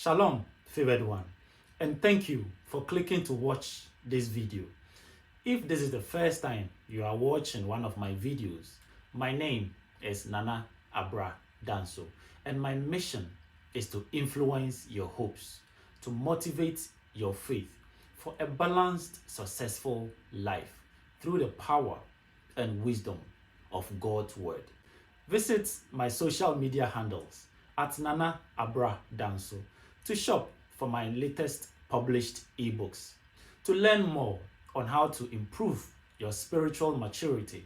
Shalom, favored one, and thank you for clicking to watch this video. If this is the first time you are watching one of my videos, my name is Nana Abra Danso, and my mission is to influence your hopes, to motivate your faith for a balanced, successful life through the power and wisdom of God's Word. Visit my social media handles at Nana Abra Danso to shop for my latest published ebooks, to learn more on how to improve your spiritual maturity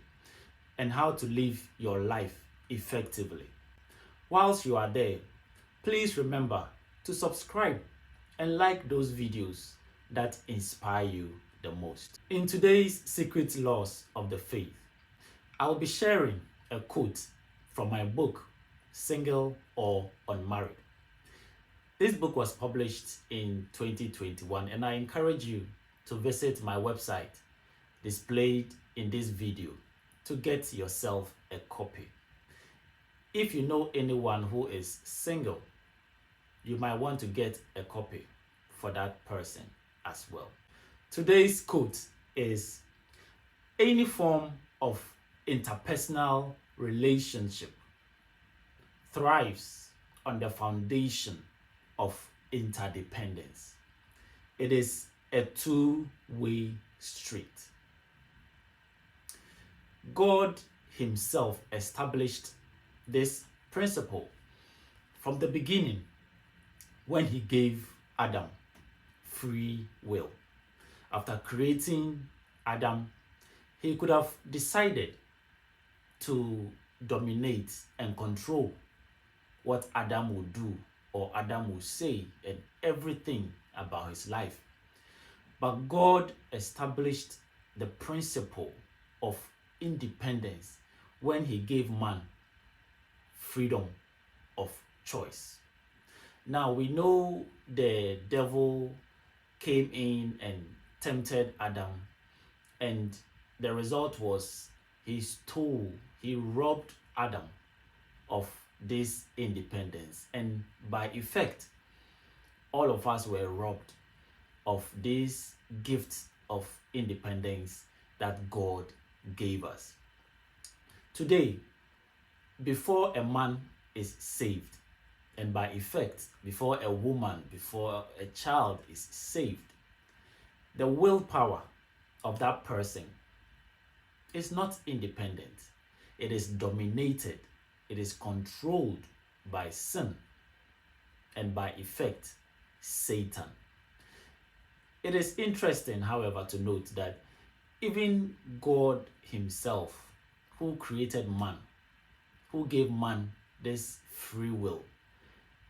and how to live your life effectively. Whilst you are there, please remember to subscribe and like those videos that inspire you the most. In today's Secret Laws of the Faith, I'll be sharing a quote from my book, Single or Unmarried. This book was published in 2021, and I encourage you to visit my website displayed in this video to get yourself a copy. If you know anyone who is single, you might want to get a copy for that person as well. Today's quote is, any form of interpersonal relationship thrives on the foundation of interdependence. It is a two-way street. God Himself established this principle from the beginning when He gave Adam free will. After creating Adam, He could have decided to dominate and control what Adam would do or Adam would say and everything about his life. But God established the principle of independence when He gave man freedom of choice. Now we know the devil came in and tempted Adam, and the result was he robbed Adam of this independence, and by effect all of us were robbed of this gift of independence that God gave us. Today, before a man is saved, and by effect before a woman, before a child is saved, the willpower of that person is not independent. It is dominated. It is controlled by sin and by effect, Satan. It is interesting, however, to note that even God Himself, who created man, who gave man this free will,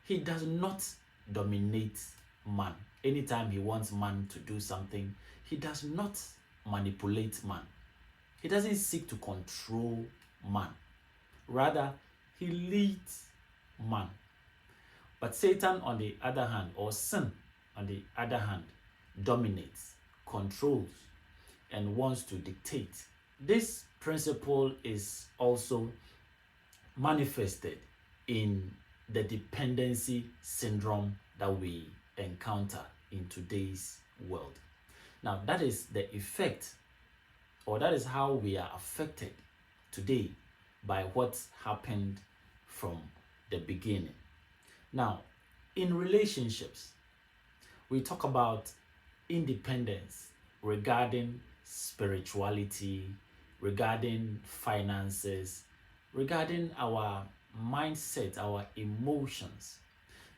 He does not dominate man. Anytime He wants man to do something, He does not manipulate man. He doesn't seek to control man. Rather, He leads man. But Satan, on the other hand, or sin, on the other hand, dominates, controls, and wants to dictate. This principle is also manifested in the dependency syndrome that we encounter in today's world. Now, that is the effect, or that is how we are affected today by what happened from the beginning. Now, in relationships, we talk about independence regarding spirituality, regarding finances, regarding our mindset, our emotions.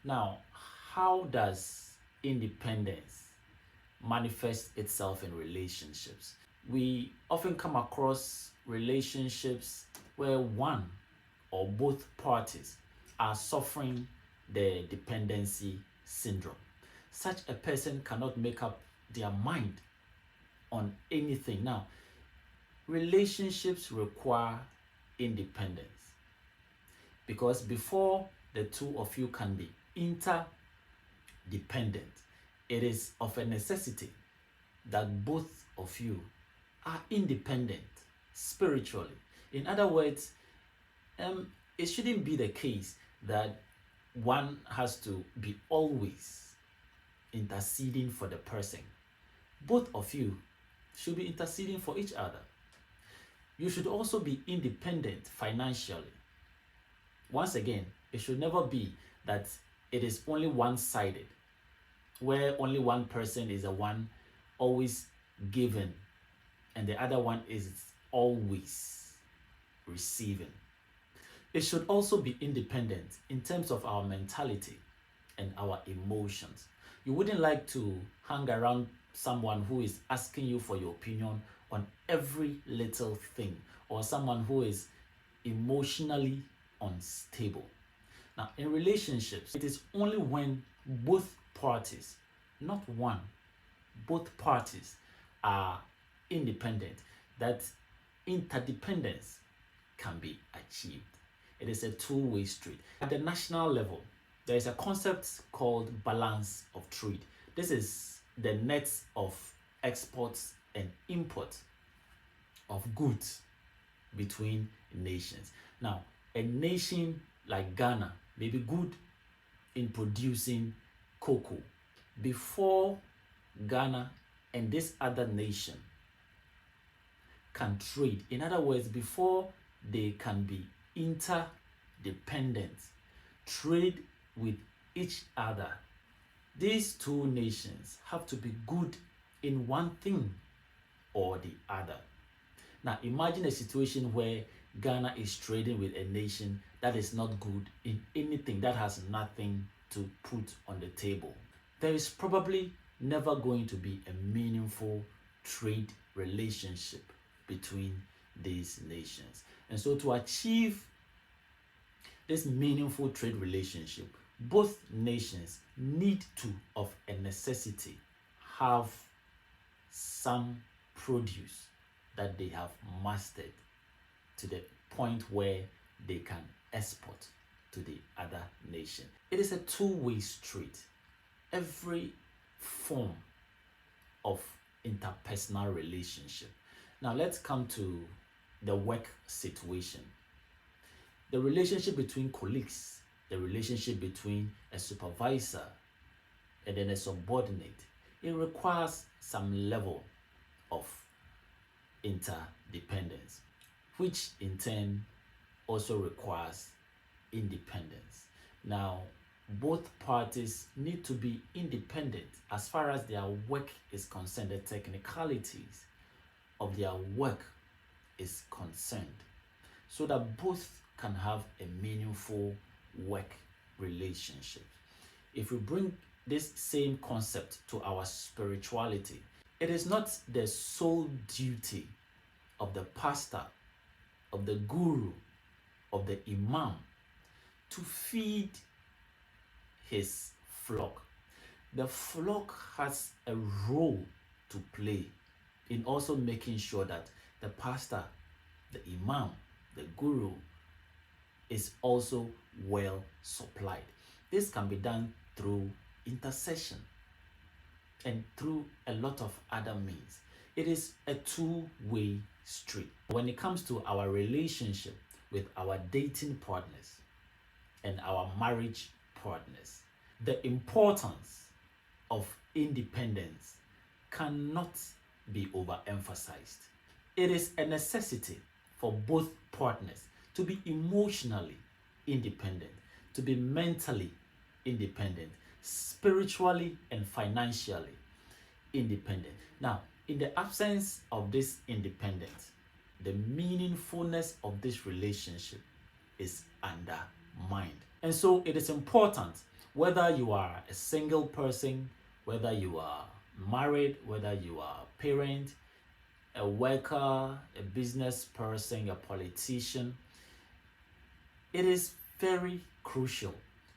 Now, how does independence manifest itself in relationships? We often come across relationships where one or both parties are suffering the dependency syndrome. Such a person cannot make up their mind on anything. Now, relationships require independence, because before the two of you can be interdependent, it is of a necessity that both of you are independent spiritually. In other words, it shouldn't be the case that one has to be always interceding for the person. Both of you should be interceding for each other. You should also be independent financially. Once again, it should never be that it is only one-sided, where only one person is the one always giving and the other one is always receiving. It should also be independent in terms of our mentality and our emotions. You wouldn't like to hang around someone who is asking you for your opinion on every little thing, or someone who is emotionally unstable. Now, in relationships, it is only when both parties, not one, both parties are independent that interdependence can be achieved. It is a two-way street. At the national level, there is a concept called balance of trade. This is the nets of exports and imports of goods between nations. Now, a nation like Ghana may be good in producing cocoa. Before Ghana and this other nation can trade, in other words, before they can be interdependent, trade with each other, these two nations have to be good in one thing or the other. Now, imagine a situation where Ghana is trading with a nation that is not good in anything, that has nothing to put on the table. There is probably never going to be a meaningful trade relationship between these nations. And so to achieve this meaningful trade relationship, both nations need to, of a necessity, have some produce that they have mastered to the point where they can export to the other nation. It is a two-way street. Every form of interpersonal relationship. Now let's come to the work situation. The relationship between colleagues, the relationship between a supervisor and then a subordinate, it requires some level of interdependence, which in turn also requires independence. Now, both parties need to be independent as far as their work is concerned, the technicalities of their work is concerned, so that both can have a meaningful work relationship. If we bring this same concept to our spirituality, it is not the sole duty of the pastor, of the guru, of the imam to feed his flock. The flock has a role to play in also making sure that the pastor, the imam, the guru is also well supplied. This can be done through intercession and through a lot of other means. It is a two-way street. When it comes to our relationship with our dating partners and our marriage partners, the importance of independence cannot be overemphasized. It is a necessity for both partners to be emotionally independent, to be mentally independent, spiritually and financially independent. Now, in the absence of this independence, the meaningfulness of this relationship is undermined. And so it is important, whether you are a single person, whether you are married, whether you are a parent, a worker, a business person, a politician, it is very crucial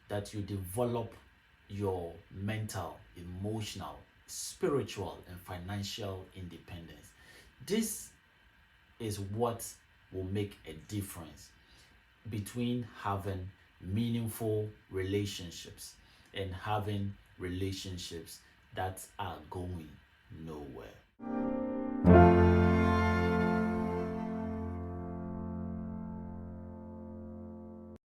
that you develop your mental, emotional, spiritual, and financial independence. This is what will make a difference between having meaningful relationships and having relationships that are going nowhere.